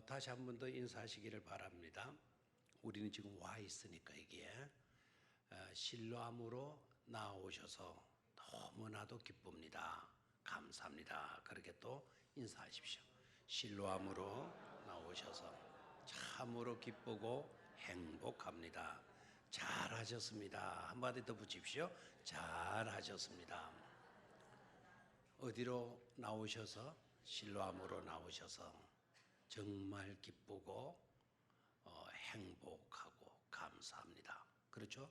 다시 한 번 더 인사하시기를 바랍니다. 우리는 지금 와 있으니까 이게 실로암으로 나오셔서 너무나도 기쁩니다. 감사합니다. 그렇게 또 인사하십시오. 실로암으로 나오셔서 참으로 기쁘고 행복합니다. 잘하셨습니다. 한마디 더 붙입시오. 잘하셨습니다. 어디로 나오셔서? 실로암으로 나오셔서 정말 기쁘고 행복하고 감사합니다. 그렇죠?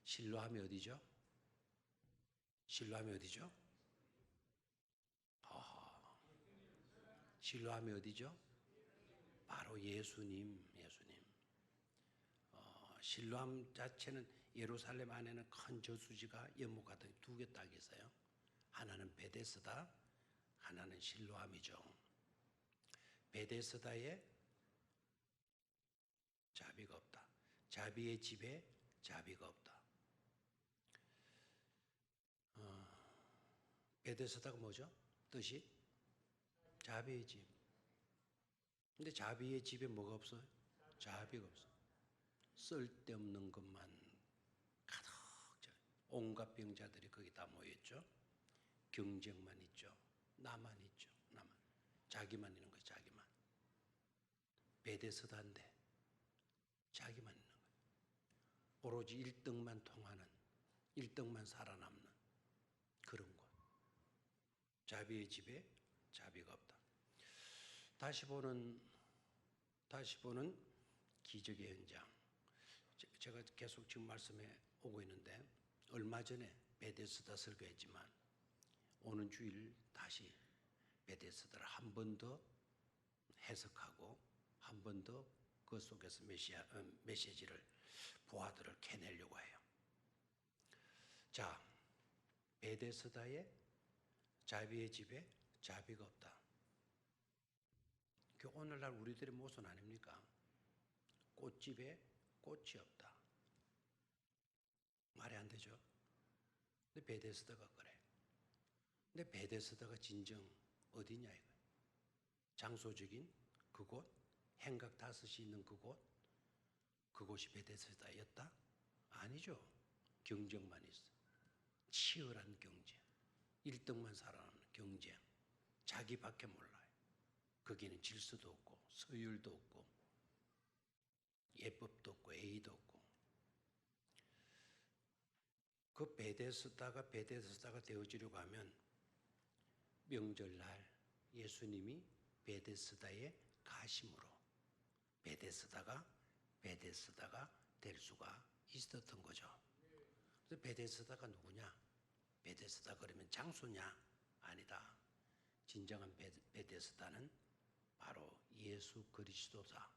실로암이 어디죠? 실로암이 어디죠? 실로암이 어디죠? 바로 예수님. 실로암 자체는 예루살렘 안에는 큰 저수지가 연못같은 두 개 딱 있어요. 하나는 베데스다, 하나는 실로암이죠. 베데스다에 자비가 없다. 자비의 집에 자비가 없다. 베데스다가 뭐죠? 뜻이? 자비의 집. 근데 자비의 집에 뭐가 없어요? 자비가 없어요. 쓸데없는 것만 가득 온갖 병자들이 거기 다 모였죠. 경쟁만 있죠. 나만 있죠. 나만. 자기만 있는 거예요. 자기만. 베데스다인데 자기만 있는 거예요. 오로지 1등만 통하는, 1등만 살아남는 그런 곳. 자비의 집에 자비가 없다. 다시 보는 기적의 현장. 제가 계속 지금 말씀해 오고 있는데 얼마 전에 베데스다 설교했지만 오는 주일 다시 베데스다를 한 번 더 해석하고 한 번 더 그 속에서 메시지를 부하들을 캐내려고 해요. 자, 베데스다의 자비의 집에 자비가 없다. 그 오늘날 우리들의 모순 아닙니까? 꽃집에 꽃이 없다. 말이 안 되죠? 근데 베데스다가 그래. 근데 베데스다가 진정 어디냐 이거? 장소적인 그곳, 행각 5이 있는 그곳이 베데스다였다? 아니죠. 경쟁만 있어. 치열한 경쟁. 1등만 살아남는 경쟁. 자기밖에 몰라요. 거기는 질서도 없고 서열도 없고 예법도 없고 예의도 없고. 그 베데스다가 되어지려고 하면 명절날 예수님이 베데스다에 가심으로 베데스다가 될 수가 있었던 거죠. 그래서 베데스다가 누구냐? 베데스다 그러면 장소냐? 아니다. 진정한 베데스다는 바로 예수 그리스도다.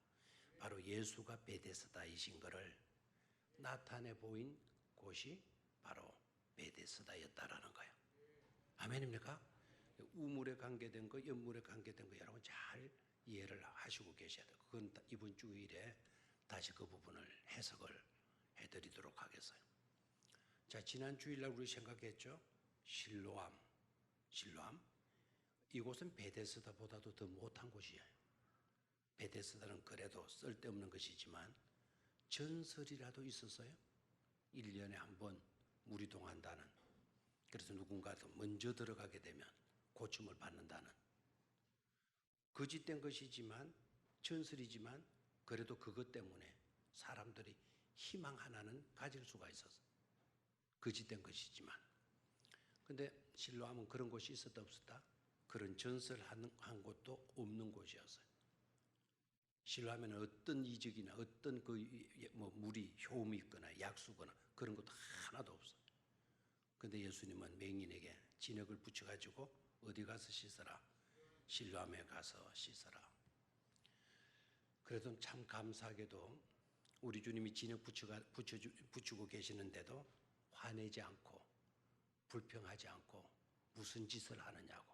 바로 예수가 베데스다이신 것을 나타내 보인 곳이 바로 베데스다였다라는 거예요. 아멘입니까? 우물에 관계된 거, 연물에 관계된 거 여러분 잘 이해를 하시고 계셔야 돼요. 그건 이번 주일에 다시 그 부분을 해석을 해드리도록 하겠어요. 자, 지난 주일날 우리 생각했죠? 실로암. 이곳은 베데스다보다도 더 못한 곳이에요. 베데스다는 그래도 쓸데없는 것이지만 전설이라도 있었어요. 1년에 한 번 물이 동한다는. 그래서 누군가도 먼저 들어가게 되면 고침을 받는다는. 거짓된 것이지만 전설이지만 그래도 그것 때문에 사람들이 희망 하나는 가질 수가 있었어. 거짓된 것이지만. 근데 실로암은 그런 곳이 있었다 없었다? 그런 전설한 곳도 없는 곳이었어요. 실로암에는 어떤 이적이나 어떤 물이 효험이 있거나 약수거나 그런 것도 하나도 없어요. 근데 예수님은 맹인에게 진흙을 붙여가지고 어디 가서 씻어라? 실로암에 가서 씻어라. 그래도 참 감사하게도 우리 주님이 진흙 붙이고 계시는데도 화내지 않고 불평하지 않고 무슨 짓을 하느냐고,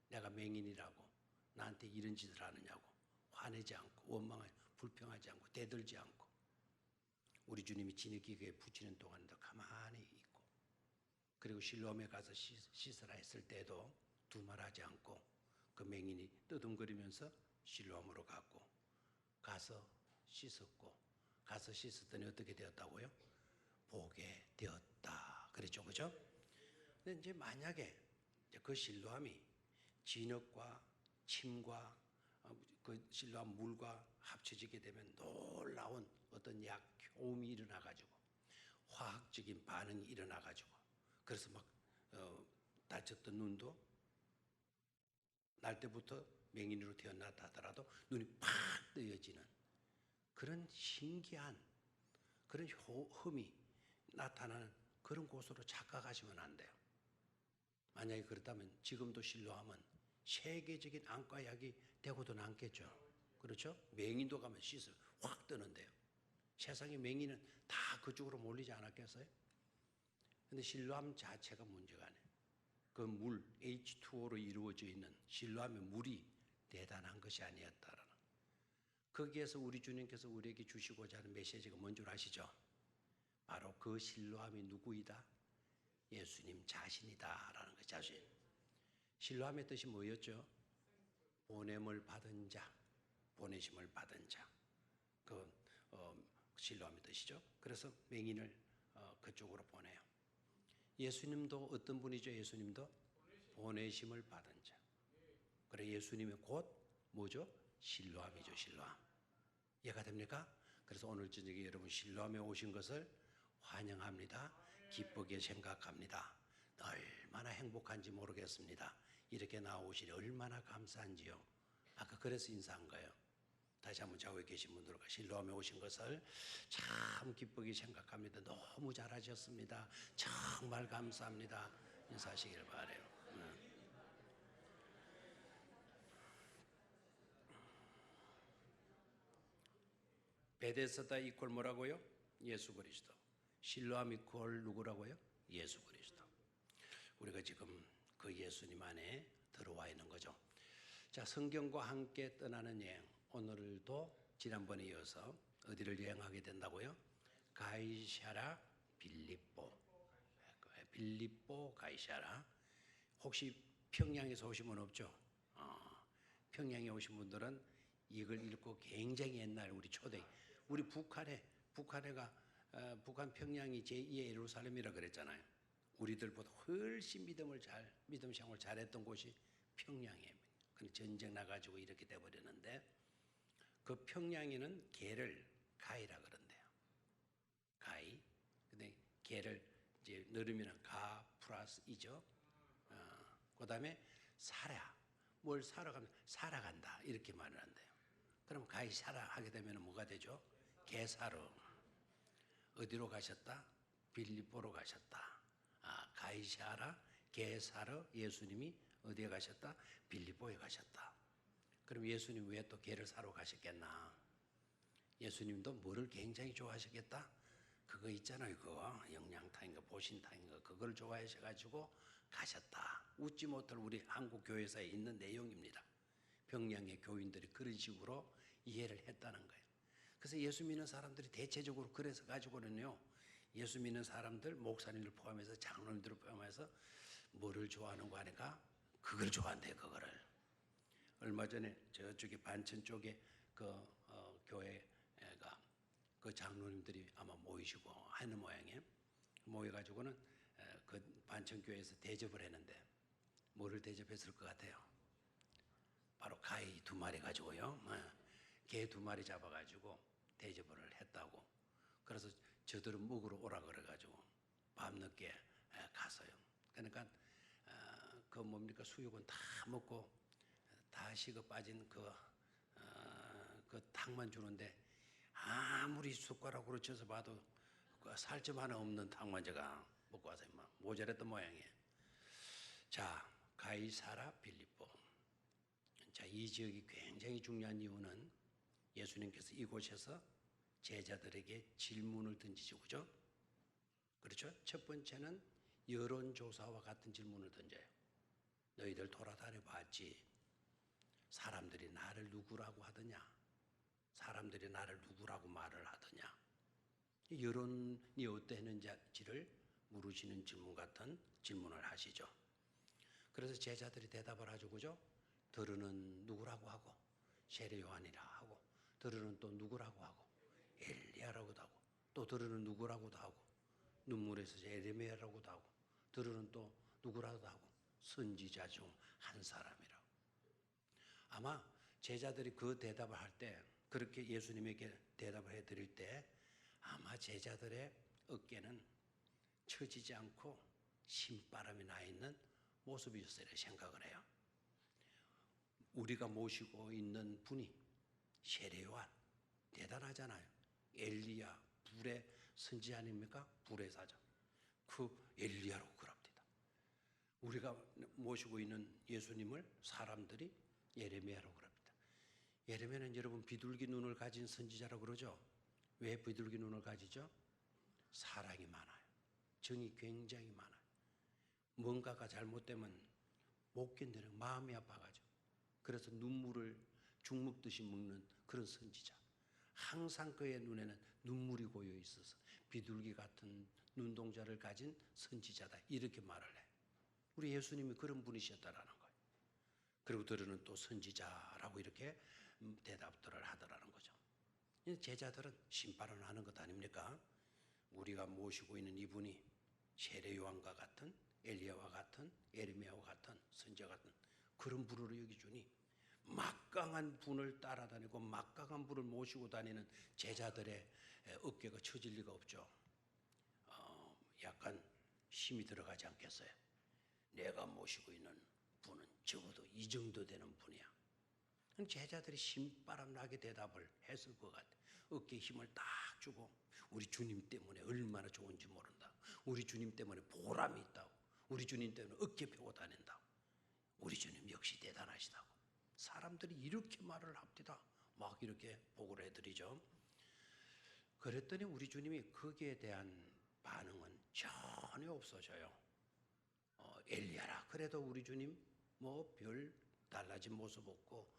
내가 맹인이라고 나한테 이런 짓을 하느냐고 화내지 않고 원망하지 불평하지 않고 대들지 않고 우리 주님이 진흙기계에 붙이는 동안도 가만히 있고, 그리고 실로암에 가서 씻으라 했을 때도 두말하지 않고 그 맹인이 떠듬거리면서 실로암으로 갔고 가서 씻었고 가서 씻었더니 어떻게 되었다고요? 보게 되었다. 그랬죠, 그죠? 근데 이제 만약에 그 실로암이 진흙과 침과 그 실로암 물과 합쳐지게 되면 놀라운 어떤 효험이 일어나가지고 화학적인 반응이 일어나가지고 그래서 막 다쳤던 눈도 날 때부터 맹인으로 태어났다 하더라도 눈이 팍 뜨여지는 그런 신기한 그런 효험이 나타나는 그런 곳으로 착각하시면 안 돼요. 만약에 그렇다면 지금도 실로암은 세계적인 안과약이 되고도 남겠죠. 그렇죠? 맹인도 가면 씻어 확 뜨는데요. 세상의 맹인은 다 그쪽으로 몰리지 않았겠어요? 근데 실로암 자체가 문제가 아니에요. 그 물, H2O로 이루어져 있는 실로암의 물이 대단한 것이 아니었다라는. 거기에서 우리 주님께서 우리에게 주시고자 하는 메시지가 뭔 줄 아시죠? 바로 그 실로암이 누구이다? 예수님 자신이다라는 거 자신. 실로암의 뜻이 뭐였죠? 보냄을 받은 자, 보내심을 받은 자. 그 실로암의 뜻이죠. 그래서 맹인을 그쪽으로 보내요. 예수님도 어떤 분이죠? 예수님도 보내심을 받은 자. 그래 예수님의 곧 뭐죠? 실로암이죠. 실로암. 이해가 됩니까? 그래서 오늘 저녁에 여러분 실로암에 오신 것을 환영합니다. 기쁘게 생각합니다. 얼마나 행복한지 모르겠습니다. 이렇게 나오시니 얼마나 감사한지요. 아까 그래서 인사한 거예요. 다시 한번 좌우에 계신 분들과 실로암에 오신 것을 참 기쁘게 생각합니다. 너무 잘하셨습니다. 정말 감사합니다. 인사하시길 바라요. 베데스다 이퀄 뭐라고요? 예수 그리스도. 실로암 이퀄 누구라고요? 예수 그리스도. 우리가 지금 그 예수님 안에 들어와 있는 거죠. 자, 성경과 함께 떠나는 여행. 오늘도 지난번에 이어서 어디를 여행하게 된다고요? 가이사랴 빌립보. 빌립보 가이사랴. 혹시 평양에서 오신 분 없죠? 평양에 오신 분들은 이걸 읽고 굉장히 옛날 우리 초대 우리 북한가 북한 평양이 제2의 예루살렘이라 그랬잖아요. 우리들보다 훨씬 믿음 생활 잘했던 곳이 평양이에요. 근데 전쟁 나가지고 이렇게 돼버렸는데 그 평양에는 개를 가이라 그런대요. 가이. 근데 개를 이제 늘으면 가 플러스 이죠. 그다음에 뭘 사러 가면 살아간다 이렇게 말을 한대요. 그럼 가이사라 하게 되면 뭐가 되죠? 개 사러. 어디로 가셨다? 빌립보로 가셨다. 가이사라 개 사러 예수님이 어디에 가셨다? 빌립보에 가셨다. 그럼 예수님 왜 또 개를 사러 가셨겠나? 예수님도 뭐를 굉장히 좋아하시겠다? 그거 있잖아요. 그거 영양탕인가 보신탕인가 그걸 좋아하셔가지고 가셨다. 웃지 못할 우리 한국 교회사에 있는 내용입니다. 평양의 교인들이 그런 식으로 이해를 했다는 거예요. 그래서 예수 믿는 사람들이 대체적으로 그래서 가지고는요. 예수 믿는 사람들, 목사님들 포함해서 장로님들을 포함해서 뭐를 좋아하는 거 아니까 그걸 좋아한대요. 그거를. 얼마 전에 저쪽에 반천 쪽에 교회가 그 장로님들이 아마 모이시고 하는 모양이에요. 모여가지고는 그 반천교회에서 대접을 했는데 뭐를 대접했을 것 같아요? 바로 가이 2마리 가지고요. 개 2마리 잡아가지고 대접을 했다고. 그래서 저들은 먹으러 오라 그래가지고 밤늦게 갔어요. 그러니까 그 뭡니까 수육은 다 먹고 다 식어 빠진 그 탕만 주는데 아무리 숟가락으로 쳐서 봐도 그 살점 하나 없는 탕만 제가 먹고 와서 막 모자랐던 모양이에요. 자, 가이사라 빌립보. 자, 이 지역이 굉장히 중요한 이유는 예수님께서 이곳에서 제자들에게 질문을 던지죠. 그죠? 그렇죠? 첫 번째는 여론조사와 같은 질문을 던져요. 너희들 돌아다녀 봤지? 사람들이 나를 누구라고 하더냐? 사람들이 나를 누구라고 말을 하더냐? 여론이 어땠는지를 물으시는 질문 같은 질문을 하시죠. 그래서 제자들이 대답을 하죠. 그죠? 들으는 누구라고 하고 세례 요한이라 하고, 들으는 또 누구라고 하고, 엘리야라고도 하고, 또 들으는 누구라고도 하고, 눈물에서 에레미야라고도 하고, 들으는 또 누구라고도 하고, 선지자 중 한 사람이라고. 아마 제자들이 그 대답을 할 때, 그렇게 예수님에게 대답을 해드릴 때 아마 제자들의 어깨는 처지지 않고 신바람이 나 있는 모습이었으리라 생각을 해요. 우리가 모시고 있는 분이 세례 요한, 대단하잖아요. 엘리야, 불의 선지 아닙니까? 불의 사자. 그 엘리야라고 그럽니다. 우리가 모시고 있는 예수님을 사람들이 예레미야라고 그럽니다. 예레미야는 여러분 비둘기 눈을 가진 선지자라고 그러죠. 왜 비둘기 눈을 가지죠? 사랑이 많아요. 정이 굉장히 많아요. 뭔가가 잘못되면 못 견디는 마음이 아파가지고, 그래서 눈물을 죽먹듯이 먹는 그런 선지자. 항상 그의 눈에는 눈물이 고여 있어서 비둘기 같은 눈동자를 가진 선지자다, 이렇게 말을 해. 우리 예수님이 그런 분이셨다라는 거예요. 그리고 들으는 또 선지자라고 이렇게 대답들을 하더라는 거죠. 제자들은 심판을 하는 것 아닙니까? 우리가 모시고 있는 이분이 세례 요한과 같은, 엘리야와 같은, 에레미야와 같은, 선지자 같은 그런 분으로 여기주니, 막강한 분을 따라다니고 막강한 분을 모시고 다니는 제자들의 어깨가 처질 리가 없죠. 약간 힘이 들어가지 않겠어요? 내가 모시고 있는 분은 적어도 이 정도 되는 분이야. 제자들이 신바람 나게 대답을 했을 것 같아. 어깨에 힘을 딱 주고, 우리 주님 때문에 얼마나 좋은지 모른다. 우리 주님 때문에 보람이 있다고. 우리 주님 때문에 어깨 펴고 다닌다고. 우리 주님 역시 대단하시다고. 사람들이 이렇게 말을 합니다. 막 이렇게 보고를 해드리죠. 그랬더니 우리 주님이 거기에 대한 반응은 전혀 없어져요. 엘리야라 그래도 우리 주님 뭐 별 달라진 모습 없고,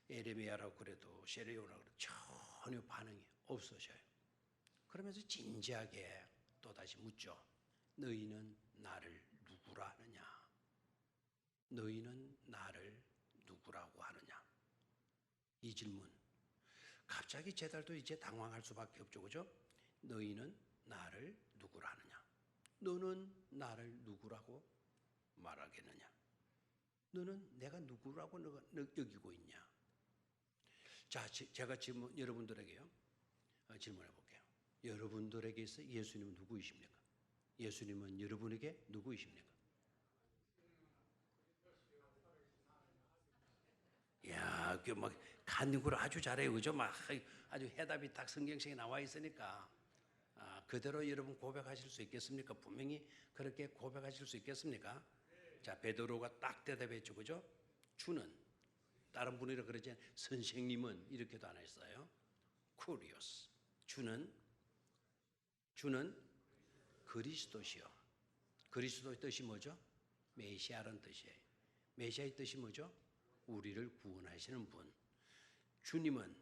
에레미야라고 그래도 세례 요한이라고 그래도 전혀 반응이 없어져요. 그러면서 진지하게 또다시 묻죠. 너희는 나를 누구라 하느냐? 너희는 나를 누구라고 하느냐? 이 질문. 갑자기 제자들도 이제 당황할 수밖에 없죠. 그죠? 너희는 나를 누구라 하느냐? 너는 나를 누구라고 말하겠느냐? 너는 내가 누구라고 여기고 있냐? 자, 제가 지금 여러분들에게요, 질문해 볼게요. 여러분들에게서 예수님은 누구이십니까? 예수님은 여러분에게 누구이십니까? 야, 그 막 간구를 아주 잘해요, 그죠? 막 아주 해답이 딱 성경책에 나와 있으니까 그대로 여러분 고백하실 수 있겠습니까? 분명히 그렇게 고백하실 수 있겠습니까? 자, 베드로가 딱 대답했죠, 그죠? 주는, 다른 분이라 그러지 않아요. 선생님은 이렇게도 안 했어요. 쿠리오스, 주는 그리스도시요. 그리스도의 뜻이 뭐죠? 메시아라는 뜻이에요. 메시아의 뜻이 뭐죠? 우리를 구원하시는 분. 주님은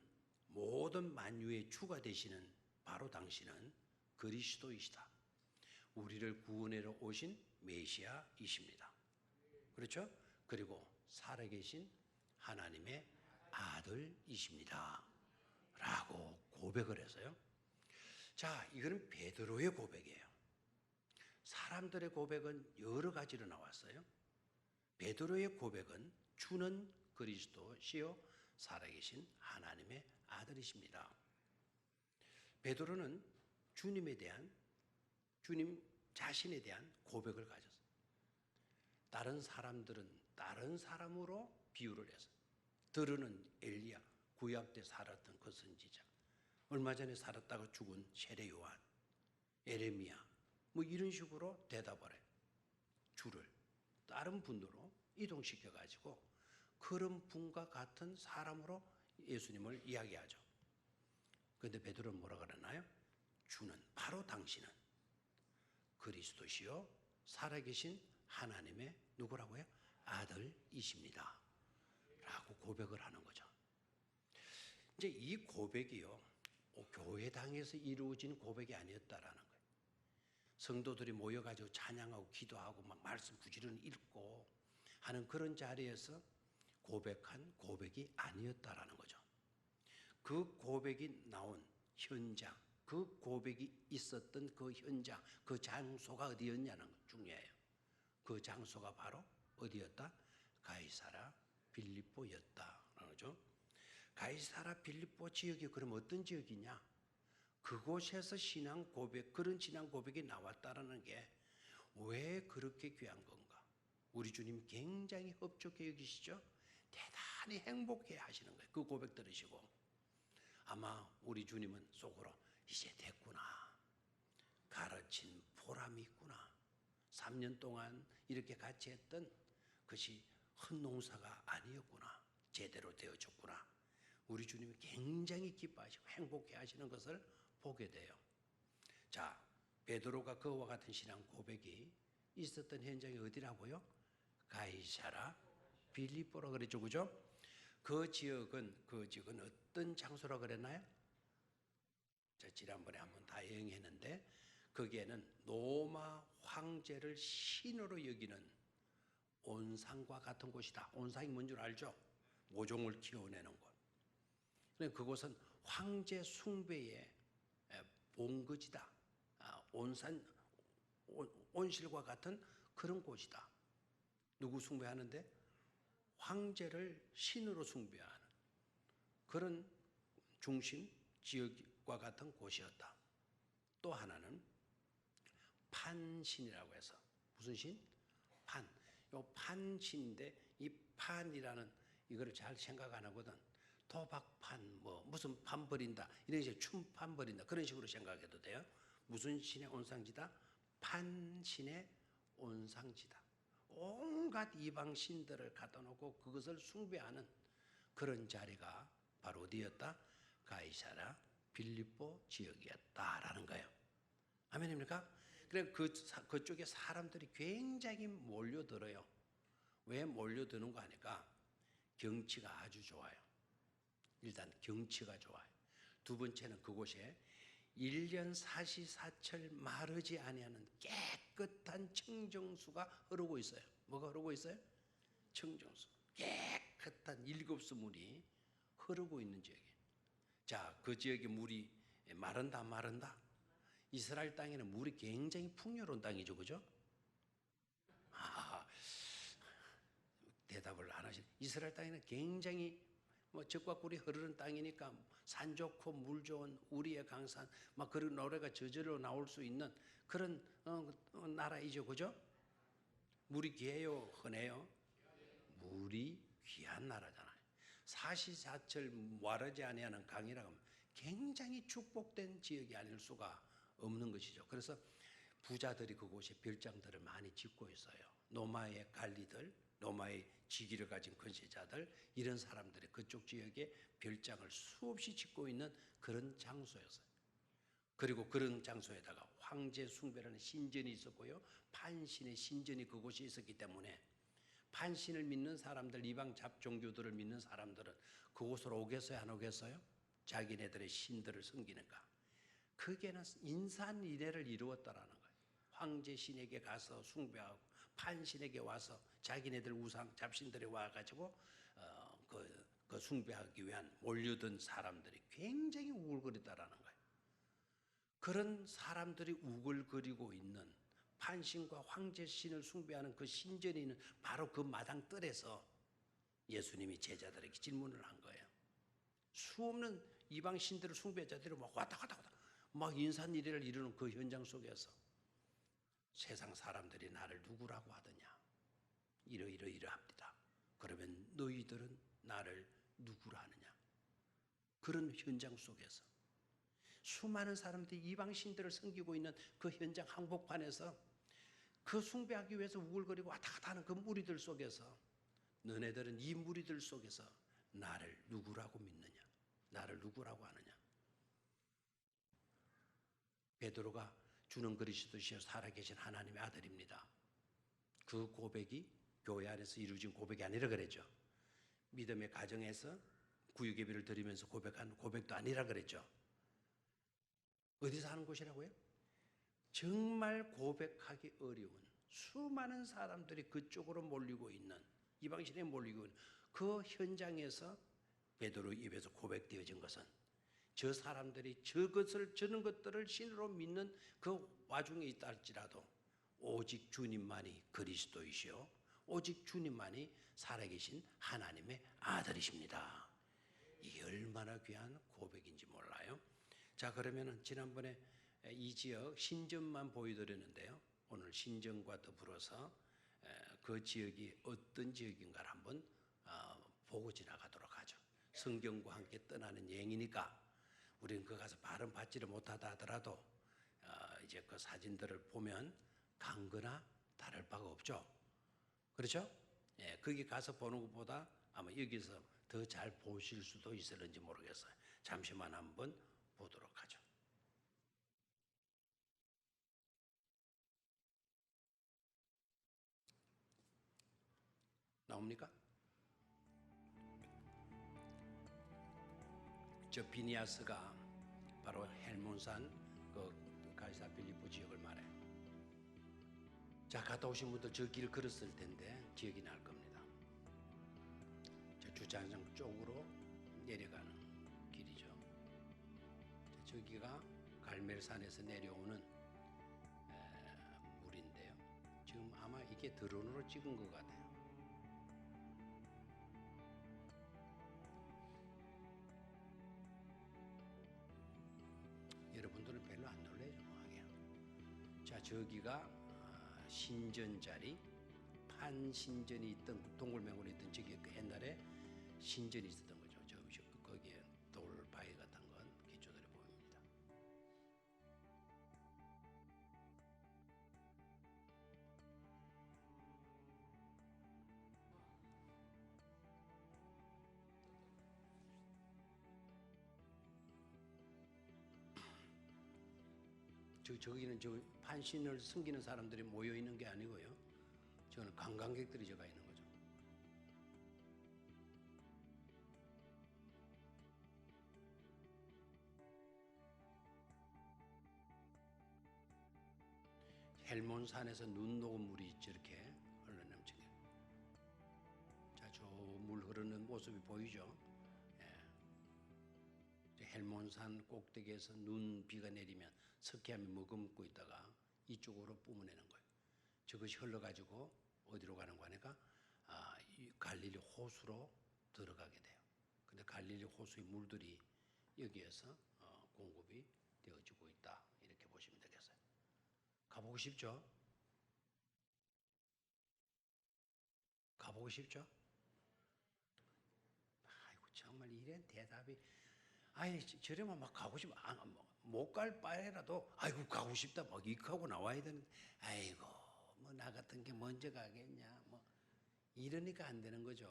모든 만유의 주가 되시는 바로 당신은 그리스도이시다. 우리를 구원하러 오신 메시아이십니다. 그렇죠? 그리고 살아계신 하나님의 아들이십니다. 라고 고백을 해서요. 자, 이거는 베드로의 고백이에요. 사람들의 고백은 여러 가지로 나왔어요. 베드로의 고백은 주는 그리스도시요 살아계신 하나님의 아들이십니다. 베드로는 주님에 대한, 주님 자신에 대한 고백을 가졌어요. 다른 사람들은 다른 사람으로 비유를 해서, 들으는 엘리야, 구약 때 살았던 그 선지자, 얼마 전에 살았다가 죽은 세례 요한, 에레미야, 뭐 이런 식으로 대답을 해요. 주를 다른 분으로 이동시켜 가지고 그런 분과 같은 사람으로 예수님을 이야기하죠. 그런데 베드로는 뭐라 그러나요? 주는, 바로 당신은 그리스도시요 살아계신 하나님의 누구라고요? 아들이십니다. 라고 고백을 하는 거죠. 이제 이 고백이요, 교회당에서 이루어진 고백이 아니었다라는 거예요. 성도들이 모여가지고 찬양하고 기도하고 막 말씀 부지런히 읽고 하는 그런 자리에서 고백한 고백이 아니었다라는 거죠. 그 고백이 나온 현장, 그 고백이 있었던 그 현장, 그 장소가 어디였냐는 것 중요해요. 그 장소가 바로 어디였다? 가이사라 빌립보였다. 그죠? 가이사라 빌립보 지역이 그럼 어떤 지역이냐? 그곳에서 신앙 고백, 그런 신앙 고백이 나왔다라는 게 왜 그렇게 귀한 건가? 우리 주님 굉장히 흡족해 여기시죠? 대단히 행복해 하시는 거예요. 그 고백 들으시고. 아마 우리 주님은 속으로 이제 됐구나. 가르친 보람이 있구나. 3년 동안 이렇게 같이 했던 것이 헛농사가 아니었구나. 제대로 되어졌구나. 우리 주님이 굉장히 기뻐하시고 행복해 하시는 것을 보게 돼요. 자, 베드로가 그와 같은 신앙 고백이 있었던 현장이 어디라고요? 가이사라 빌립보라 그랬죠. 그죠? 그 지역은 어떤 장소라 그랬나요? 자, 지난번에 한번 다 여행했는데 거기에는 로마 황제를 신으로 여기는 온상과 같은 곳이다. 온상이 뭔 줄 알죠? 모종을 키워내는 곳. 그곳은 황제 숭배의 본거지다. 온실과 같은 그런 곳이다. 누구 숭배하는데? 황제를 신으로 숭배하는 그런 중심 지역과 같은 곳이었다. 또 하나는 판신이라고 해서 무슨 신? 판. 요 판신인데 이 판이라는 이거를 잘 생각 안 하거든. 도박판 뭐 무슨 판 벌인다 이런 식으로 춤판 벌인다 그런 식으로 생각해도 돼요. 무슨 신의 온상지다? 판신의 온상지다. 온갖 이방 신들을 갖다 놓고 그것을 숭배하는 그런 자리가 바로 어디였다? 가이사라 빌립보 지역이었다라는 거예요. 아멘입니까? 그래 그쪽에 사람들이 굉장히 몰려들어요. 왜 몰려드는 거 아니까? 경치가 아주 좋아요. 일단 경치가 좋아요. 두 번째는 그곳에 1년 사시사철 마르지 아니하는 깨끗한 청정수가 흐르고 있어요. 뭐가 흐르고 있어요? 청정수. 깨끗한 일급수물이 흐르고 있는 지역이에요. 자, 그 지역의 물이 마른다 안 마른다? 이스라엘 땅에는 물이 굉장히 풍요로운 땅이죠. 그죠? 대답을 안 하시네. 이스라엘 땅에는 굉장히 젖과 꿀이 흐르는 땅이니까 산 좋고 물 좋은 우리의 강산 막 그런 노래가 저절로 나올 수 있는 그런 나라이죠. 그죠? 물이 귀해요, 흔해요? 물이 귀한 나라잖아요. 사시사철 마르지 아니하는 강이라고 하면 굉장히 축복된 지역이 아닐 수가 없는 것이죠. 그래서 부자들이 그곳에 별장들을 많이 짓고 있어요. 로마의 관리들, 로마의 직위를 가진 권세자들 이런 사람들이 그쪽 지역에 별장을 수없이 짓고 있는 그런 장소였어요. 그리고 그런 장소에다가 황제 숭배라는 신전이 있었고요. 판신의 신전이 그곳에 있었기 때문에 판신을 믿는 사람들, 이방 잡종교들을 믿는 사람들은 그곳으로 오겠어요? 안 오겠어요? 자기네들의 신들을 섬기는가? 그게는 인산이례를 이루었다라는 거예요. 황제 신에게 가서 숭배하고 판신에게 와서 자기네들 우상 잡신들에 와가지고 그 숭배하기 위한 몰려든 사람들이 굉장히 우글거리다라는 거예요. 그런 사람들이 우글거리고 있는 판신과 황제 신을 숭배하는 그 신전이 있는 바로 그 마당 뜰에서 예수님이 제자들에게 질문을 한 거예요. 수없는 이방 신들을 숭배자들이 막 왔다 갔다 막 인산이례를 이루는 그 현장 속에서 세상 사람들이 나를 누구라고 하더냐? 이러이러합니다. 그러면 너희들은 나를 누구라 하느냐? 그런 현장 속에서 수많은 사람들이 이방 신들을 섬기고 있는 그 현장 한복판에서 그 숭배하기 위해서 우글거리고 왔다 갔다 하는 그 무리들 속에서 너네들은 이 무리들 속에서 나를 누구라고 믿느냐? 나를 누구라고 하느냐? 베드로가 주는 그리스도시여 살아계신 하나님의 아들입니다. 그 고백이 교회 안에서 이루어진 고백이 아니라 그랬죠. 믿음의 가정에서 구육 예배를 드리면서 고백한 고백도 아니라 그랬죠. 어디서 하는 곳이라고요? 정말 고백하기 어려운 수많은 사람들이 그쪽으로 몰리고 있는 이방신에 몰리고 있는 그 현장에서 베드로 입에서 고백되어진 것은 저 사람들이 저는 것들을 신으로 믿는 그 와중에 있다 할지라도 오직 주님만이 그리스도이시오, 오직 주님만이 살아계신 하나님의 아들이십니다. 이게 얼마나 귀한 고백인지 몰라요. 자, 그러면은 지난번에 이 지역 신전만 보여드렸는데요. 오늘 신전과 더불어서 그 지역이 어떤 지역인가를 한번 보고 지나가도록 하죠. 성경과 함께 떠나는 여행이니까 우리는 그 가서 발은 받지를 못하다 하더라도 이제 그 사진들을 보면 강거나 다를 바가 없죠. 그렇죠? 예, 거기 가서 보는 것보다 아마 여기서 더 잘 보실 수도 있을는지 모르겠어요. 잠시만 한번 보도록 하죠. 나옵니까? 저 비니아스가 바로 헬몬산 그 가이사 필리포 지역을 말해요. 자, 갔다 오신 분들 저 길을 걸었을 텐데 기억이 날 겁니다. 저 주차장 쪽으로 내려가는 길이죠. 자, 저기가 갈멜산에서 내려오는 물인데요. 지금 아마 이게 드론으로 찍은 것 같아요. 여러분들은 별로 안 놀래죠, 뭐하게. 자, 저기가 신전 자리, 판신전이 있던 동굴맹굴이 있던 저기 그 옛날에 신전이 있었던 거죠. 거기에 돌바위 같은 건 기초들이 보입니다. 저기는 저 판신을 숨기는 사람들이 모여 있는 게 아니고요. 저는 관광객들이 저가 있는 거죠. 헬몬산에서 눈 녹은 물이 저렇게 흘러넘치게. 자, 저 물 흐르는 모습이 보이죠? 예. 헬몬산 꼭대기에서 눈 비가 내리면 석회암이 머금고 있다가 이쪽으로 뿜어내는 거예요. 저것이 흘러가지고 어디로 가는 거니까 이 갈릴리 호수로 들어가게 돼요. 근데 갈릴리 호수의 물들이 여기에서 공급이 되어지고 있다, 이렇게 보시면 되겠어요. 가보고 싶죠? 가보고 싶죠? 아이고, 정말 이런 대답이, 아니 저러면 막 가고 싶어. 못 갈 바에라도 아이고 가고 싶다 막 이렇게 나와야 되는데, 아이고 뭐 나 같은 게 먼저 가겠냐, 뭐 이러니까 안 되는 거죠.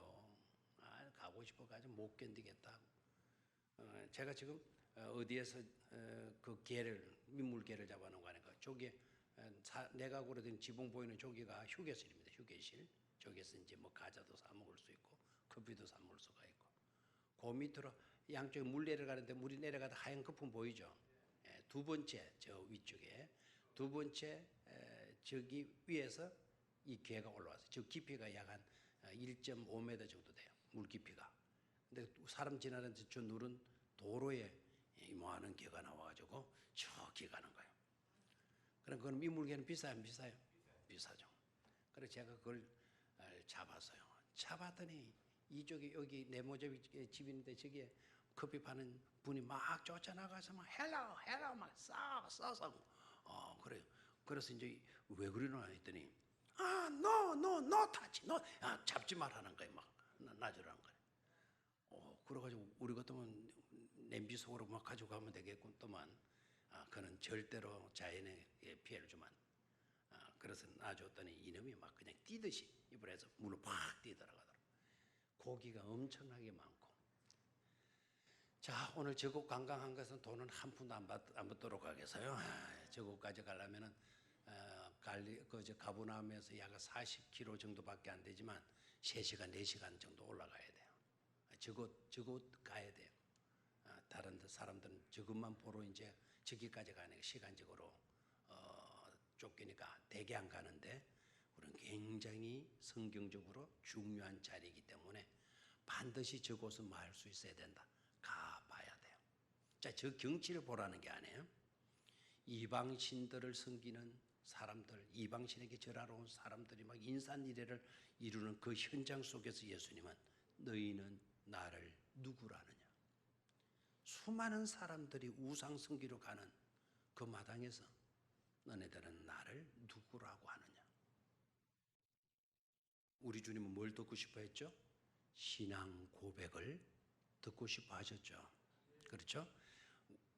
가고 싶어가지고 못 견디겠다. 제가 지금 어디에서 그 개를, 민물개를 잡아놓은 거 아니까 저기 내각으로 된 지붕 보이는 저기가 휴게실입니다. 휴게실. 저기서 이제 뭐 과자도 사 먹을 수 있고 커피도 사 먹을 수가 있고, 그 밑으로 양쪽에 물 내려가는데 물이 내려가다 하얀 거품 보이죠? 예, 두 번째 저 위쪽에 두 번째 저기 위에서 이 개가 올라왔어요. 저 깊이가 약 한 1.5m 정도 돼요. 물 깊이가. 근데 사람 지나는 저 누른 도로에 이모하는 개가 나와가지고 저기 가는 거예요. 그럼 그건 민물개는 비싸요, 안 비싸요? 비싸죠. 그래서 제가 그걸 잡았어요. 잡았더니 이쪽에 여기 네모집 집인데 저기에 커피 파는 분이 막 쫓아나가서 막 헬로 막 싸서 그래요. 그래서 이제 왜 그러나 했더니 no touch, no, 잡지 말라는 거예요. 막 놔주라는 거예요. 그래가지고 우리 같으면 냄비 속으로 막 가지고 가면 되겠군 또만. 그는 절대로 자연에 피해를 주면. 그래서 놔줬더니 이놈이 막 그냥 뛰듯이 입을 해서 물로 팍 뛰어들어가더라고. 고기가 엄청나게 많고. 자, 오늘 저곳 관광한 것은 돈은 한 푼도 안 받도록 하겠어요. 저곳까지 가려면은 가브나움에서 약 40km 정도밖에 안 되지만 3시간, 4시간 정도 올라가야 돼요. 저곳 가야 돼요. 다른 사람들은 저것만 보러 이제 저기까지 가니까 시간적으로 쫓기니까 대개 안 가는데, 우리는 굉장히 성경적으로 중요한 자리이기 때문에 반드시 저곳은 뭐 할 수 있어야 된다. 가봐야 돼요. 자, 저 경치를 보라는 게 아니에요. 이방신들을 섬기는 사람들, 이방신에게 절하러 온 사람들이 막 인산이례를 이루는 그 현장 속에서 예수님은 너희는 나를 누구라느냐. 수많은 사람들이 우상 섬기러 가는 그 마당에서 너네들은 나를 누구라고 하느냐. 우리 주님은 뭘 듣고 싶어 했죠? 신앙 고백을 듣고 싶어 하셨죠. 그렇죠?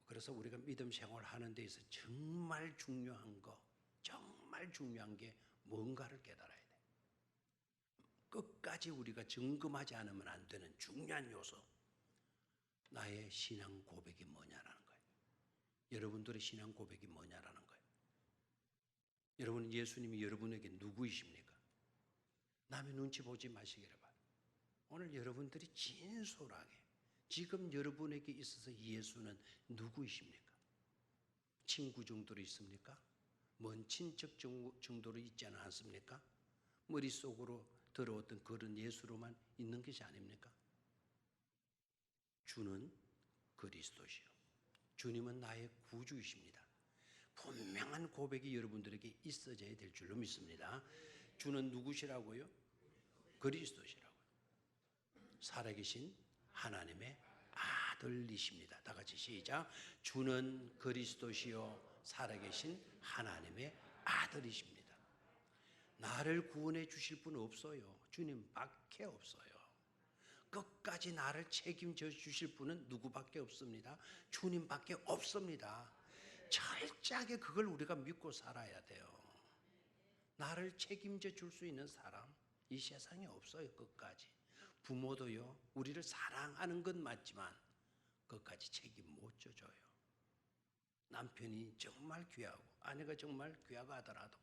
그래서 우리가 믿음 생활하는 데 있어서 정말 중요한 게 뭔가를 깨달아야 돼. 끝까지 우리가 점검하지 않으면 안 되는 중요한 요소. 나의 신앙 고백이 뭐냐라는 거예요. 여러분들의 신앙 고백이 뭐냐라는 거예요. 여러분, 예수님이 여러분에게 누구이십니까? 남의 눈치 보지 마시기를 바라요. 오늘 여러분들이 진솔하게 지금 여러분에게 있어서 예수는 누구이십니까? 친구 정도로 있습니까? 먼 친척 정도로 있지는 않습니까? 머릿속으로 들어왔던 그런 예수로만 있는 것이 아닙니까? 주는 그리스도시요. 주님은 나의 구주이십니다. 분명한 고백이 여러분들에게 있어져야 될 줄로 믿습니다. 주는 누구시라고요? 그리스도시라고요. 살아계신 하나님의 아들이십니다. 다 같이 시작. 주는 그리스도시요 살아계신 하나님의 아들이십니다. 나를 구원해 주실 분은 없어요. 주님밖에 없어요. 끝까지 나를 책임져 주실 분은 누구밖에 없습니다. 주님밖에 없습니다. 철저하게 그걸 우리가 믿고 살아야 돼요. 나를 책임져 줄 수 있는 사람 이 세상에 없어요. 끝까지. 부모도요, 우리를 사랑하는 건 맞지만 끝까지 책임 못 져줘요. 남편이 정말 귀하고 아내가 정말 귀하고 하더라도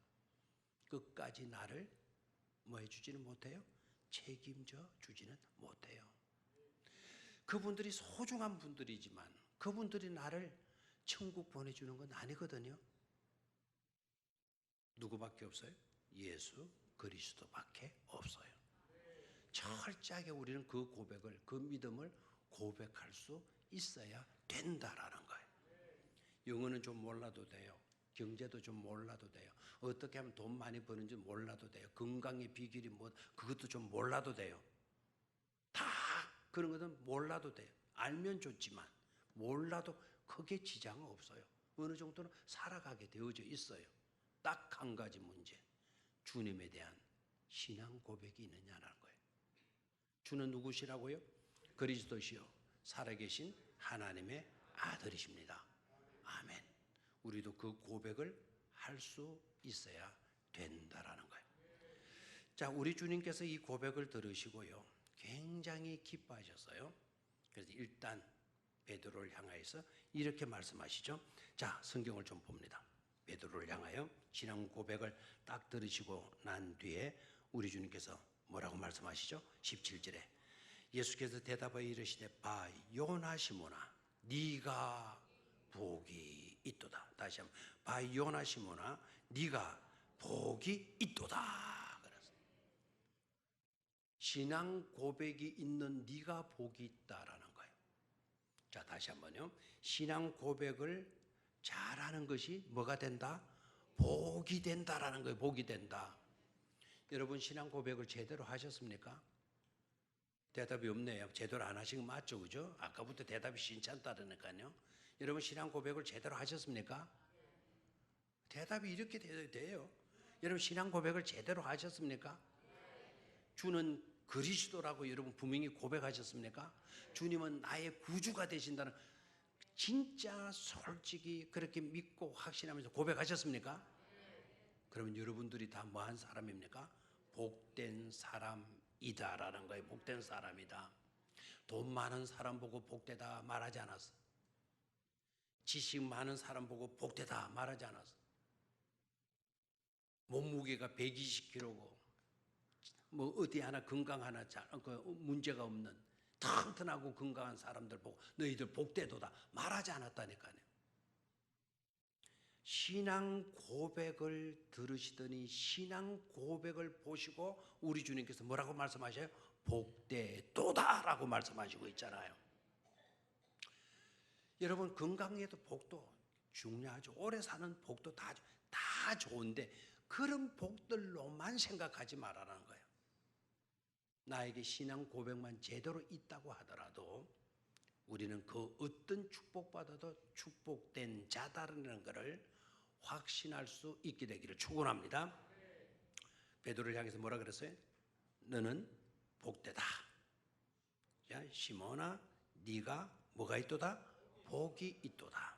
끝까지 나를 뭐 해주지는 못해요? 책임져 주지는 못해요. 그분들이 소중한 분들이지만 그분들이 나를 천국 보내주는 건 아니거든요. 누구밖에 없어요? 예수 그리스도밖에 없어요. 철저하게 우리는 그 고백을, 그 믿음을 고백할 수 있어야 된다라는 거예요. 영어는 좀 몰라도 돼요. 경제도 좀 몰라도 돼요. 어떻게 하면 돈 많이 버는지 몰라도 돼요. 건강의 비결이 뭐 그것도 좀 몰라도 돼요. 다 그런 것은 몰라도 돼요. 알면 좋지만 몰라도 크게 지장은 없어요. 어느 정도는 살아가게 되어져 있어요. 딱 한 가지 문제. 주님에 대한 신앙 고백이 있느냐라는 거예요. 주는 누구시라고요? 그리스도시요 살아계신 하나님의 아들이십니다. 아멘. 우리도 그 고백을 할 수 있어야 된다라는 거예요. 자, 우리 주님께서 이 고백을 들으시고요, 굉장히 기뻐하셨어요. 그래서 일단 베드로를 향하여서 이렇게 말씀하시죠. 자, 성경을 좀 봅니다. 베드로를 향하여 신앙 고백을 딱 들으시고 난 뒤에 우리 주님께서 뭐라고 말씀하시죠? 17절에 예수께서 대답하여 이르시되 바 요나 시몬아 네가 복이 있도다. 다시 한번 바 요나 시몬아 네가 복이 있도다. 그래서 신앙 고백이 있는 네가 복이 있다라는 거예요. 자, 다시 한번요. 신앙 고백을 잘하는 것이 뭐가 된다? 복이 된다라는 거예요. 복이 된다. 여러분 신앙 고백을 제대로 하셨습니까? 대답이 없네요. 제대로 안 하신 거 맞죠? 그죠? 아까부터 대답이 신찮다니까요. 여러분 신앙 고백을 제대로 하셨습니까? 대답이 이렇게 돼요. 여러분 신앙 고백을 제대로 하셨습니까? 주는 그리스도라고 여러분 분명히 고백하셨습니까? 주님은 나의 구주가 되신다는 진짜 솔직히 그렇게 믿고 확신하면서 고백하셨습니까? 그러면 여러분들이 다 뭐한 사람입니까? 복된 사람이다라는 거예요. 복된 사람이다. 돈 많은 사람 보고 복되다 말하지 않았어. 지식 많은 사람 보고 복되다 말하지 않았어. 몸무게가 120kg고 뭐 어디 하나 건강 하나 문제가 없는 튼튼하고 건강한 사람들 보고 너희들 복되도다 말하지 않았다니까요. 신앙 고백을 들으시더니 신앙 고백을 보시고 우리 주님께서 뭐라고 말씀하셔요? 복되도다라고 말씀하시고 있잖아요. 여러분, 건강에도 복도 중요하죠. 오래 사는 복도 다 좋은데 그런 복들로만 생각하지 말라는 거예요. 나에게 신앙 고백만 제대로 있다고 하더라도 우리는 그 어떤 축복받아도 축복된 자다라는 것을 확신할 수 있게 되기를 축원합니다. 베드로를 향해서 뭐라 그랬어요? 너는 복되다. 자, 시몬아, 네가 뭐가 있도다? 복이 있도다.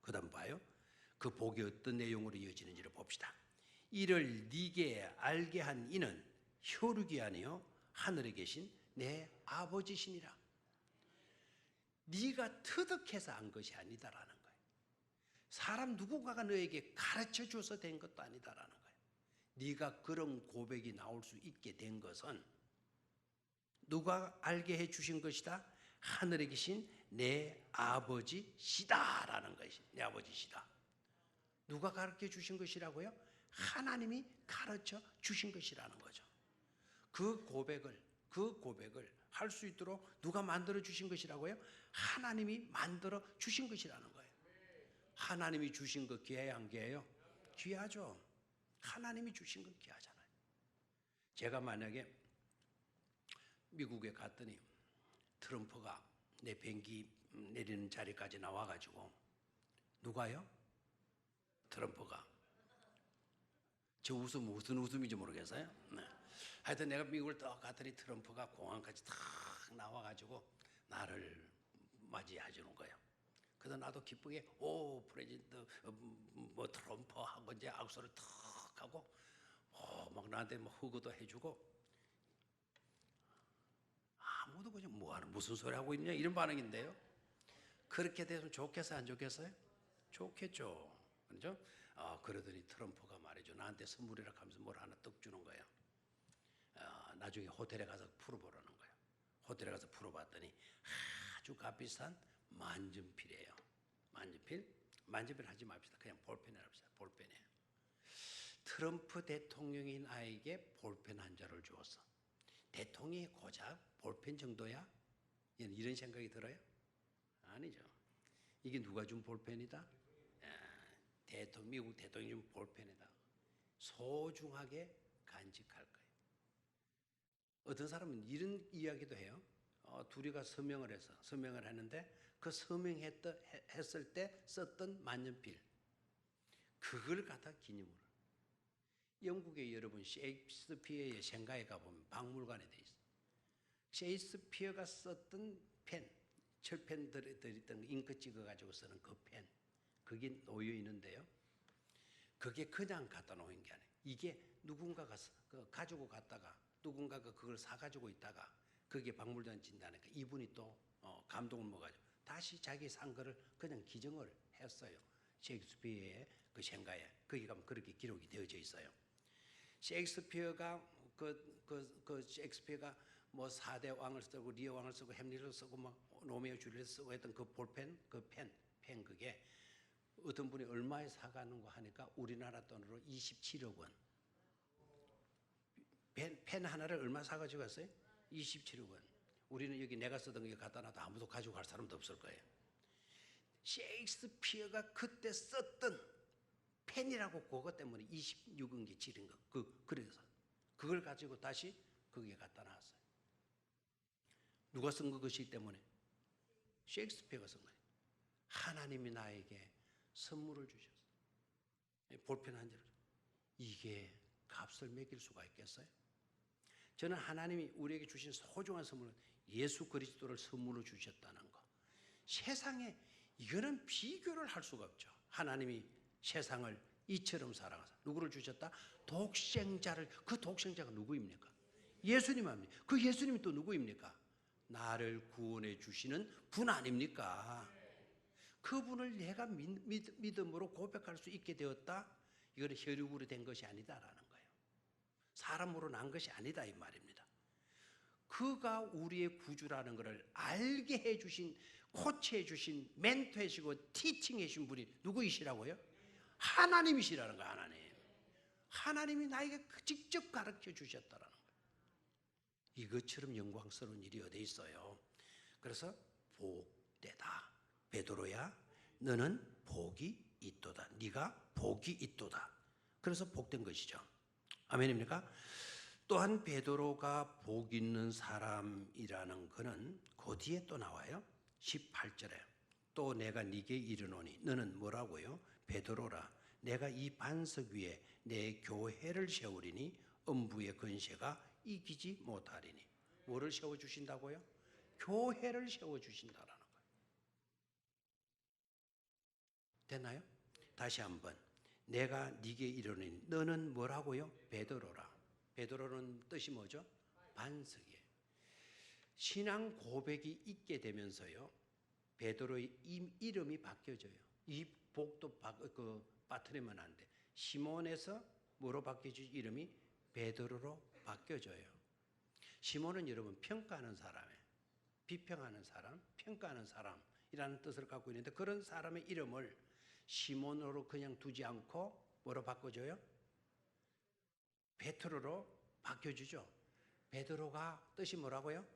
그 다음 봐요. 그 복이 어떤 내용으로 이어지는지를 봅시다. 이를 네게 알게 한 이는 혈육이 아니요 하늘에 계신 내 아버지시니라. 네가 터득해서 안 것이 아니다라는 거예요. 사람 누군가가 너에게 가르쳐 줘서 된 것도 아니다라는 거예요. 네가 그런 고백이 나올 수 있게 된 것은 누가 알게 해 주신 것이다? 하늘에 계신 내 아버지시다라는 것이 내 아버지시다. 누가 가르쳐 주신 것이라고요? 하나님이 가르쳐 주신 것이라는 거죠. 그 고백을 할 수 있도록 누가 만들어 주신 것이라고요? 하나님이 만들어 주신 것이라는 거예요. 하나님이 주신 거 귀해요, 안 귀해요? 귀하죠. 하나님이 주신 건 귀하잖아요. 제가 만약에 미국에 갔더니 트럼프가 내 비행기 내리는 자리까지 나와가지고 누가요? 트럼프가. 저 웃음 무슨 웃음인지 모르겠어요. 네. 하여튼 내가 미국을 딱 갔더니 트럼프가 공항까지 탁 나와가지고 나를 맞이해 주는 거예요. 그래서 나도 기쁘게 오 프레지던트 뭐 트럼프 하고 이제 악수를 탁 하고 막 나한테 막 허그도 해주고 아무도 그냥 무슨 소리 하고 있냐 이런 반응인데요. 그렇게 되면 좋겠어요, 안 좋겠어요? 좋겠죠. 그렇죠? 그러더니 트럼프가 말이죠. 나한테 선물이라 하면서 뭘 하나 떡 주는 거예요. 나중에 호텔에 가서 풀어보라는 거예요. 호텔에 가서 풀어봤더니 아주 값비싼 만년필이에요. 만년필 하지 맙시다. 그냥 볼펜에 합시다. 볼펜에. 트럼프 대통령이 나에게 볼펜 한 자를 주었어. 대통령이 고작 볼펜 정도야? 이런 생각이 들어요? 아니죠. 이게 누가 준 볼펜이다? 미국 대통령이 준 볼펜이다. 소중하게 간직할 거예요. 어떤 사람은 이런 이야기도 해요. 둘이가 서명을 했는데 그 서명했을 때 썼던 만년필 그걸 갖다 기념으로. 영국에 여러분 셰익스피어의 생가에 가보면 박물관에 돼 있어요. 셰익스피어가 썼던 펜, 철펜 들었던 잉크 찍어가지고 쓰는 그 펜, 그게 놓여 있는데요. 그게 그냥 갖다 놓은 게 아니에요. 이게 누군가가 가지고 갔다가 누군가가 그걸 사가지고 있다가 그게 박물관 진다니까 이분이 또 감동을 먹어가지고 다시 자기 산 거를 그냥 기증을 했어요. 셰익스피어의 그 생가에 거기 가면 그렇게 기록이 되어져 있어요. 셰익스피어가 셰익스피어가 뭐 4대 왕을 쓰고 리어 왕을 쓰고 햄릿을 쓰고 막 로미오 줄리엣 쓰고 했던 그 볼펜 펜 그게 어떤 분이 얼마에 사가는 거 하니까 우리나라 돈으로 27억 원. 펜 하나를 얼마 사가지고 갔어요? 27억 원. 우리는 여기 내가 쓰던 게 갖다 놔도 아무도 가지고 갈 사람도 없을 거예요. 셰익스피어가 그때 썼던 펜이라고 그것 때문에 26억이 지른 거. 그래서 그걸 가지고 다시 거기에 갖다 놨어요. 누가 쓴 것이기 때문에? 셰익스피어가 쓴 거예요. 하나님이 나에게 선물을 주셨어요. 볼펜 한 자를. 이게 값을 매길 수가 있겠어요? 저는 하나님이 우리에게 주신 소중한 선물은 예수 그리스도를 선물로 주셨다는 거. 세상에 이거는 비교를 할 수가 없죠. 하나님이 세상을 이처럼 사랑하사 누구를 주셨다? 독생자를. 그 독생자가 누구입니까? 예수님 아닙니까? 그 예수님이 또 누구입니까? 나를 구원해 주시는 분 아닙니까? 그분을 내가 믿음으로 고백할 수 있게 되었다. 이거는 혈육으로 된 것이 아니다라는 거예요. 사람으로 난 것이 아니다 이 말입니다. 그가 우리의 구주라는 것을 알게 해주신, 코치해 주신, 멘토해 주시고 티칭해 주신 분이 누구이시라고요? 하나님이시라는 거예요. 하나님이 나에게 직접 가르쳐 주셨다라는 거예요. 이것처럼 영광스러운 일이 어디 있어요? 그래서 복되다. 베드로야, 너는 복이 있도다. 네가 복이 있도다. 그래서 복된 것이죠. 아멘입니까? 또한 베드로가 복 있는 사람이라는 것은 그 뒤에 또 나와요. 18절에 또 내가 네게 이르노니 너는 뭐라고요? 베드로라, 내가 이 반석 위에 내 교회를 세우리니 음부의 권세가 이기지 못하리니. 뭐를 세워주신다고요? 교회를 세워주신다라는 거예요. 됐나요? 다시 한번. 내가 네게 이르노니 너는 뭐라고요? 베드로라. 베드로는 뜻이 뭐죠? 반석이에요. 신앙 고백이 있게 되면서요, 베드로의 이름이 바뀌어져요. 이 복도 빠뜨리면 안 돼. 시몬에서 뭐로 바뀌어지죠? 이름이 베드로로 바뀌어져요. 시몬은 여러분 평가하는 사람이에요. 비평하는 사람, 평가하는 사람이라는 뜻을 갖고 있는데, 그런 사람의 이름을 시몬으로 그냥 두지 않고 뭐로 바꿔줘요? 베드로로 바뀌어주죠. 베드로가 뜻이 뭐라고요?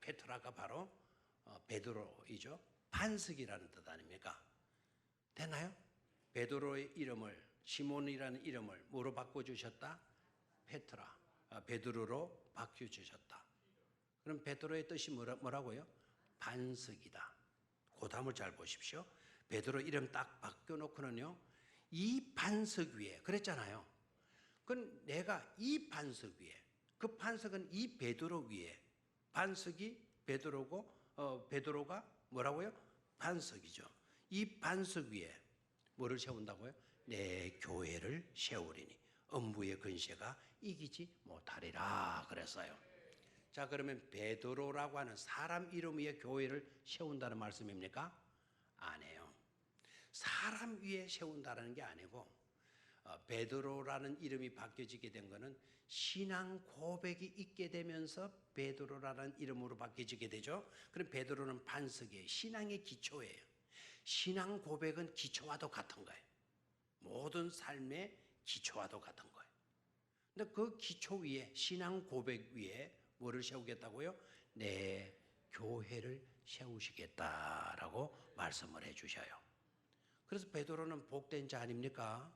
페트라가 바로 베드로이죠. 반석이라는 뜻 아닙니까? 되나요? 베드로의 이름을, 시몬이라는 이름을 뭐로 바꿔주셨다? 베드로로 바꿔주셨다. 그럼 베드로의 뜻이 뭐라고요? 반석이다. 그 다음을 잘 보십시오. 베드로 이름 딱 바꿔놓고는요, 이 반석 위에, 그랬잖아요. 그건 내가 이 반석 위에, 그 반석은 이 베드로 위에, 반석이 베드로고, 베드로가 뭐라고요? 반석이죠. 이 반석 위에 뭐를 세운다고요? 내 교회를 세우리니 음부의 권세가 이기지 못하리라 그랬어요. 자, 그러면 베드로라고 하는 사람 이름 위에 교회를 세운다는 말씀입니까? 아니에요. 사람 위에 세운다는 게 아니고, 베드로라는 이름이 바뀌어지게 된 것은 신앙 고백이 있게 되면서 베드로라는 이름으로 바뀌어지게 되죠. 그럼 베드로는 반석이에요. 신앙의 기초예요. 신앙 고백은 기초와도 같은 거예요. 모든 삶의 기초와도 같은 거예요. 근데 그 기초 위에, 신앙 고백 위에 뭐를 세우겠다고요? 내 교회를 세우시겠다라고 말씀을 해주셔요. 그래서 베드로는 복된 자 아닙니까?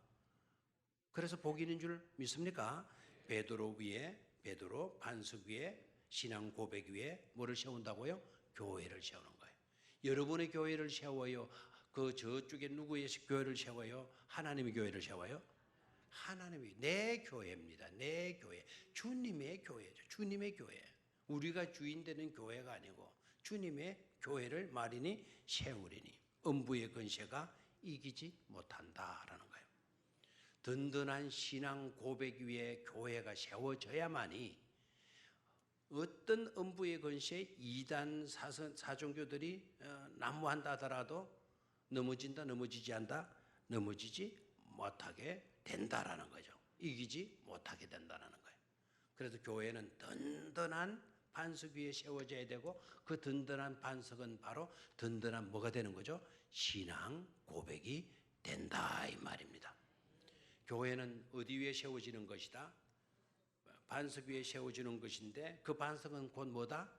그래서 복이 있는 줄 믿습니까? 베드로 위에, 베드로 반석 위에, 신앙 고백 위에 뭐를 세운다고요? 교회를 세우는 거예요. 여러분의 교회를 세워요? 그 저쪽에 누구의 교회를 세워요? 하나님의 교회를 세워요? 하나님이, 내 교회입니다. 내 교회. 주님의 교회죠. 주님의 교회. 우리가 주인 되는 교회가 아니고 주님의 교회를 말이니 세우리니 음부의 권세가 이기지 못한다라는 거예요. 든든한 신앙 고백 위에 교회가 세워져야만이 어떤 음부의 권세, 이단 사종교들이 난무한다 하더라도 넘어진다, 넘어지지 않다, 넘어지지 못하게 된다라는 거죠. 이기지 못하게 된다라는 거예요. 그래서 교회는 든든한 반석 위에 세워져야 되고, 그 든든한 반석은 바로 든든한 뭐가 되는 거죠? 신앙 고백이 된다 이 말입니다. 교회는 어디 위에 세워지는 것이다? 반석 위에 세워지는 것인데, 그 반석은 곧 뭐다?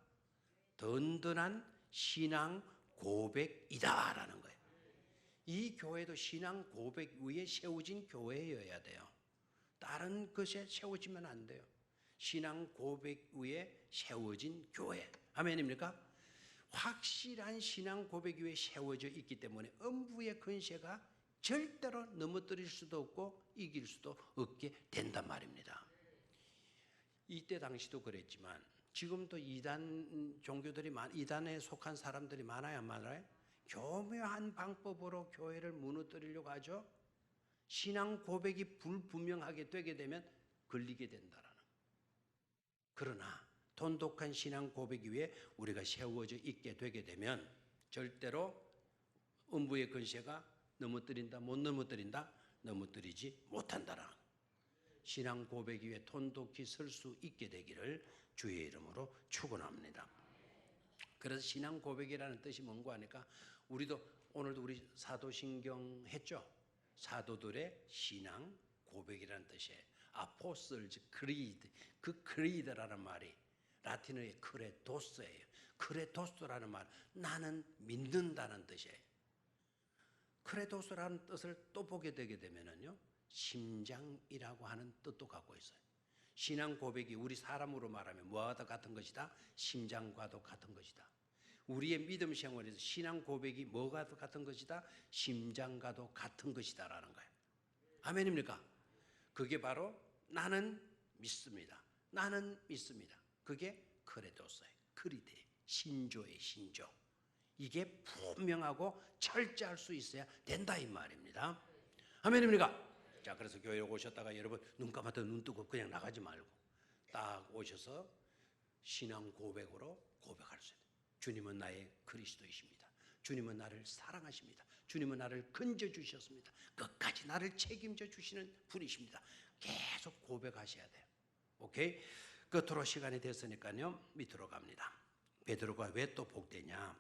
든든한 신앙 고백이다라는 거예요. 이 교회도 신앙 고백 위에 세워진 교회여야 돼요. 다른 것에 세워지면 안 돼요. 신앙 고백 위에 세워진 교회. 아멘입니까? 확실한 신앙 고백 위에 세워져 있기 때문에 음부의 권세가 절대로 넘어뜨릴 수도 없고 이길 수도 없게 된단 말입니다. 이때 당시도 그랬지만 지금도 이단 종교들이 이단에 속한 사람들이 많아요, 안 많아요? 교묘한 방법으로 교회를 무너뜨리려고 하죠. 신앙 고백이 불분명하게 되게 되면 걸리게 된다라는. 그러나 돈독한 신앙 고백 위에 우리가 세워져 있게 되게 되면 절대로 음부의 권세가 넘어뜨린다, 못 넘어뜨린다, 넘어뜨리지 못한다라는. 신앙 고백 위에 돈독히 설 수 있게 되기를 주의 이름으로 축원합니다. 그래서 신앙 고백이라는 뜻이 뭔가 하니까, 우리도 오늘도 우리 사도신경 했죠. 사도들의 신앙 고백이라는 뜻이에요. 아포스톨즈 크리드, 그 크리드라는 말이 라틴어의 크레도스예요. 크레도스라는 말, 나는 믿는다는 뜻이에요. 크레도스라는 뜻을 또 보게 되게 되면은요, 심장이라고 하는 뜻도 갖고 있어요. 신앙 고백이 우리 사람으로 말하면 뭐와도 같은 것이다? 심장과도 같은 것이다. 우리의 믿음 생활에서 신앙 고백이 뭐가 같은 것이다? 심장과도 같은 것이다라는 거예요. 아멘입니까? 그게 바로 나는 믿습니다. 나는 믿습니다. 그게 크레도스예요. 크리데, 신조의 신조. 이게 분명하고 철저할 수 있어야 된다 이 말입니다. 아멘입니까? 자, 그래서 교회에 오셨다가 여러분 눈 감았다 눈 뜨고 그냥 나가지 말고 딱 오셔서 신앙 고백으로 고백할 수 있어요. 주님은 나의 그리스도이십니다. 주님은 나를 사랑하십니다. 주님은 나를 건져주셨습니다. 끝까지 나를 책임져 주시는 분이십니다. 계속 고백하셔야 돼요. 오케이? 끝으로 시간이 됐으니까요, 밑으로 갑니다. 베드로가 왜 또 복되냐?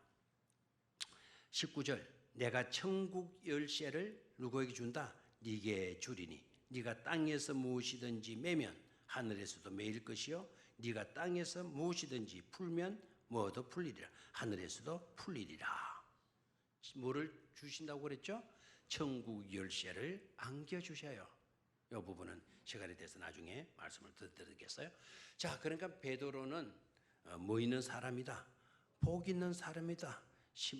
19절, 내가 천국 열쇠를 누구에게 준다? 네게 주리니 네가 땅에서 무엇이든지 매면 하늘에서도 매일 것이요 네가 땅에서 무엇이든지 풀면 뭐도 풀리리라. 하늘에서도 풀리리라. 뭐를 주신다고 그랬죠? 천국 열쇠를 안겨주셔요. 이 부분은 시간이 돼서 나중에 말씀을 드리겠어요. 자, 그러니까 베드로는 뭐 있는 사람이다? 복 있는 사람이다.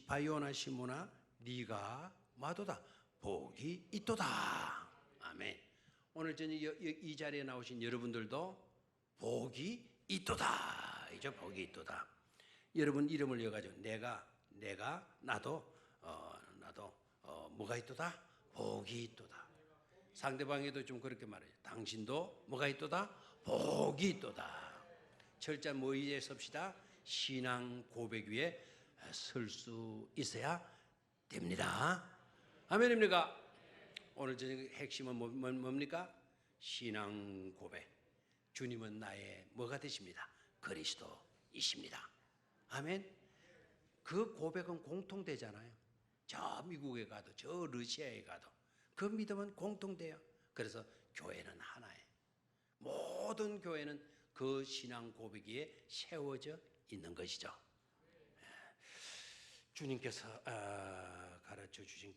바요나 시모나 네가 마도다. 복이 있도다. 아멘. 오늘 저녁 이 자리에 나오신 여러분들도 복이 있도다. 이죠? 복이 있도다. 여러분 이름을 이어가지고 나도 뭐가 있도다? 복이 있도다. 상대방에도 좀 그렇게 말해요. 당신도 뭐가 있도다? 복이 있도다. 철저한 뭐 위에 섭시다? 신앙 고백 위에 설 수 있어야 됩니다. 아멘입니까? 오늘 저녁 핵심은 뭡니까? 신앙 고백. 주님은 나의 뭐가 되십니다? 그리스도이십니다. 아멘. 그 고백은 공통되잖아요. 저 미국에 가도 저 러시아에 가도 그 믿음은 공통돼요. 그래서 교회는 하나예요. 모든 교회는 그 신앙 고백 위에 세워져 있는 것이죠. 주님께서 가르쳐 주신